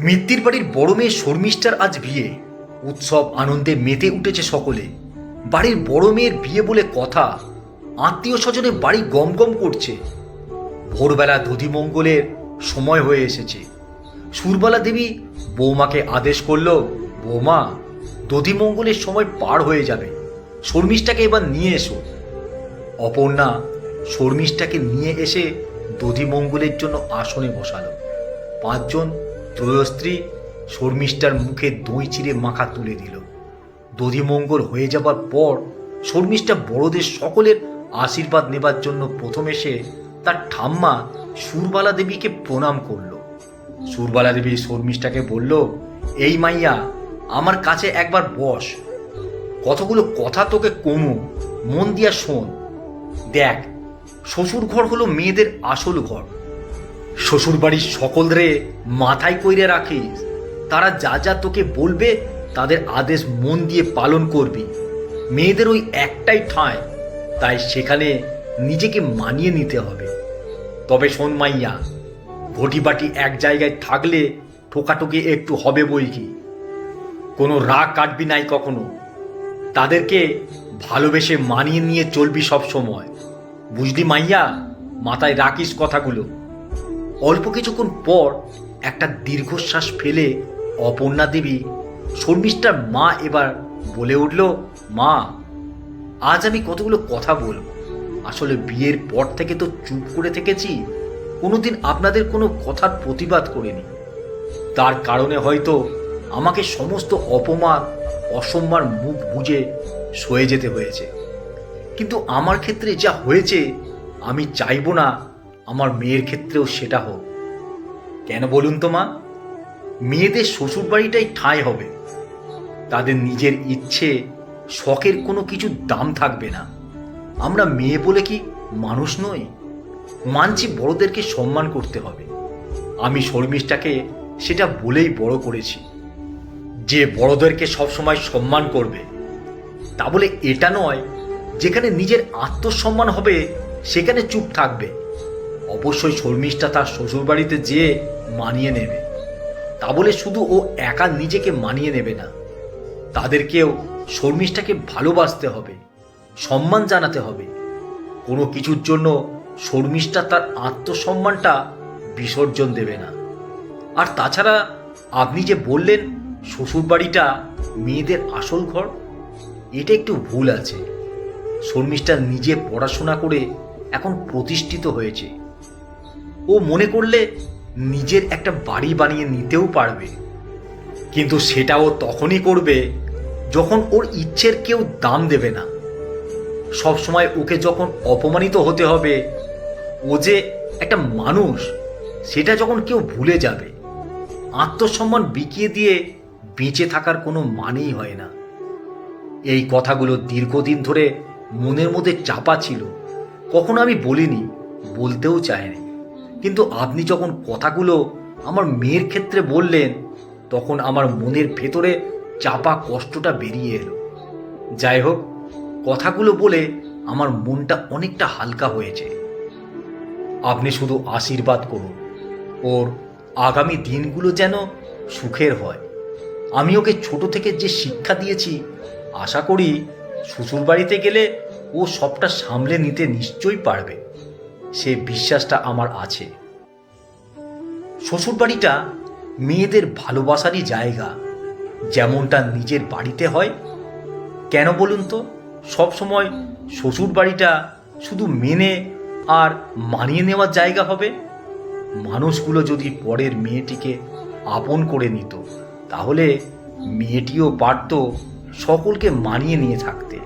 মিত্তির বাড়ির বড় মেয়ে শর্মিষ্ঠার আজ বিয়ে। উৎসব আনন্দে মেতে উঠেছে সকলে। বাড়ির বড় মেয়ের বিয়ে বলে কথা, আত্মীয় স্বজনে বাড়ি গমগম করছে। ভোরবেলা দধিমঙ্গলের সময় হয়ে এসেছে। সুরবালা দেবী বৌমাকে আদেশ করল, বৌমা, দধিমঙ্গলের সময় পার হয়ে যাবে, শর্মিষ্ঠাকে এবার নিয়ে এসো। অপর্ণা শর্মিষ্ঠাকে নিয়ে এসে দধিমঙ্গলের জন্য আসনে বসালো। পাঁচজন ত্রয়স্ত্রী শর্মিষ্ঠার মুখে দই চিড়ে মাখা তুলে দিল। দধিমঙ্গল হয়ে যাবার পর শর্মিষ্ঠা বড়দের সকলের আশীর্বাদ নেবার জন্য প্রথম এসে তার ঠাম্মা সুরবালা দেবীকে প্রণাম করল। সুরবালা দেবী শর্মিষ্ঠাকে বলল, এই মাইয়া, আমার কাছে একবার বস, কতগুলো কথা তোকে কমু, মন দিয়া শোন। দেখ, শ্বশুর ঘর হলো মেয়েদের আসল ঘর। শ্বশুর বাড়ির সকলরে মাথায় কইরে রাখিস। তারা যা যা তোকে বলবে তাদের আদেশ মন দিয়ে পালন করবি। মেয়েদের ওই একটাই ঠাঁই, তাই সেখানে নিজেকে মানিয়ে নিতে হবে। তবে শোন মাইয়া, ঘটিবাটি এক জায়গায় থাকলে ঠোকাঠুকি একটু হবে বই কি। কোনো রাগ কাটবি নাই কখনো। তাদেরকে ভালোবেসে মানিয়ে নিয়ে চলবি সব সময়, বুঝলি মাইয়া? মাথায় রাখিস কথাগুলো। অল্প কিছুক্ষণ পর একটা দীর্ঘশ্বাস ফেলে অপর্ণা দেবী, শর্মিষ্ঠার মা, এবার বলে উঠল, মা, আজ আমি কতগুলো কথা বলব। আসলে বিয়ের পর থেকে তো চুপ করে থেকেছি, কোনোদিন আপনাদের কোনো কথার প্রতিবাদ করিনি। তার কারণে হয়তো আমাকে সমস্ত অপমান অসম্মান মুখ বুজে সয়ে যেতে হয়েছে। কিন্তু আমার ক্ষেত্রে যা হয়েছে, আমি চাইব না আমার মেয়ের ক্ষেত্রেও সেটা হোক। কেন বলুন তো মা? মেয়েদের শ্বশুর বাড়িটাই ঠাঁই হবে। তাদের নিজের ইচ্ছে শখের কোনো কিছুর দাম থাকবে না। আমরা মেয়ে বলে কি মানুষ নই? মানছি বড়দেরকে সম্মান করতে হবে। আমি শর্মিষ্ঠাকে সেটা বলেই বড় করেছি যে বড়দেরকে সবসময় সম্মান করবে। তা বলে এটা নয় যেখানে নিজের আত্মসম্মান হবে সেখানে চুপ থাকবে। অবশ্যই শর্মিষ্ঠা তার শ্বশুরবাড়িতে যেয়ে মানিয়ে নেবে। তা বলে শুধু ও একা নিজেকে মানিয়ে নেবে না, তাদেরকেও শর্মিষ্ঠাকে ভালোবাসতে হবে, সম্মান জানাতে হবে। কোনো কিছুর জন্য শর্মিষ্ঠা তার আত্মসম্মানটা বিসর্জন দেবে না। আর তাছাড়া আপনি যে বললেন শ্বশুরবাড়িটা মেয়েদের আসল ঘর, এটা একটু ভুল আছে। শর্মিষ্ঠা নিজে পড়াশোনা করে এখন প্রতিষ্ঠিত হয়েছে। ও মনে করলে নিজের একটা বাড়ি বানিয়ে নিতেও পারবে, কিন্তু সেটাও তখনই করবে যখন ওর ইচ্ছের কেউ দাম দেবে না। সবসময় ওকে যখন অপমানিত হতে হবে, ও যে একটা মানুষ সেটা যখন কেউ ভুলে যাবে, আত্মসম্মান বিকিয়ে দিয়ে বেঁচে থাকার কোনো মানেই হয় না। এই কথাগুলো দীর্ঘদিন ধরে মনের মধ্যে চাপা ছিল, কখনো আমি বলিনি, বলতেও চাইনি। কিন্তু আপনি যখন কথাগুলো আমার মেয়ের ক্ষেত্রে বললেন, তখন আমার মনের ভেতরে চাপা কষ্টটা বেরিয়ে এলো। যাই হোক, কথাগুলো বলে আমার মনটা অনেকটা হালকা হয়েছে। আপনি শুধু আশীর্বাদ করুন, ওর আগামী দিনগুলো যেন সুখের হয়। আমি ওকে ছোট থেকে যে শিক্ষা দিয়েছি, আশা করি শ্বশুরবাড়িতে গেলে ও সবটা সামলে নিতে নিশ্চয়ই পারবে। সে বিশ্বাসটা আমার আছে। শ্বশুরবাড়িটা মেয়েদের ভালোবাসারই জায়গা, যেমনটা নিজের বাড়িতে হয়। কেন বলুন তো সবসময় শ্বশুরবাড়িটা শুধু মেনে আর মানিয়ে নেওয়ার জায়গা হবে? মানুষগুলো যদি পরের মেয়েটিকে আপন করে নিত, তাহলে মেয়েটিও পারত সকলকে মানিয়ে নিয়ে থাকতে।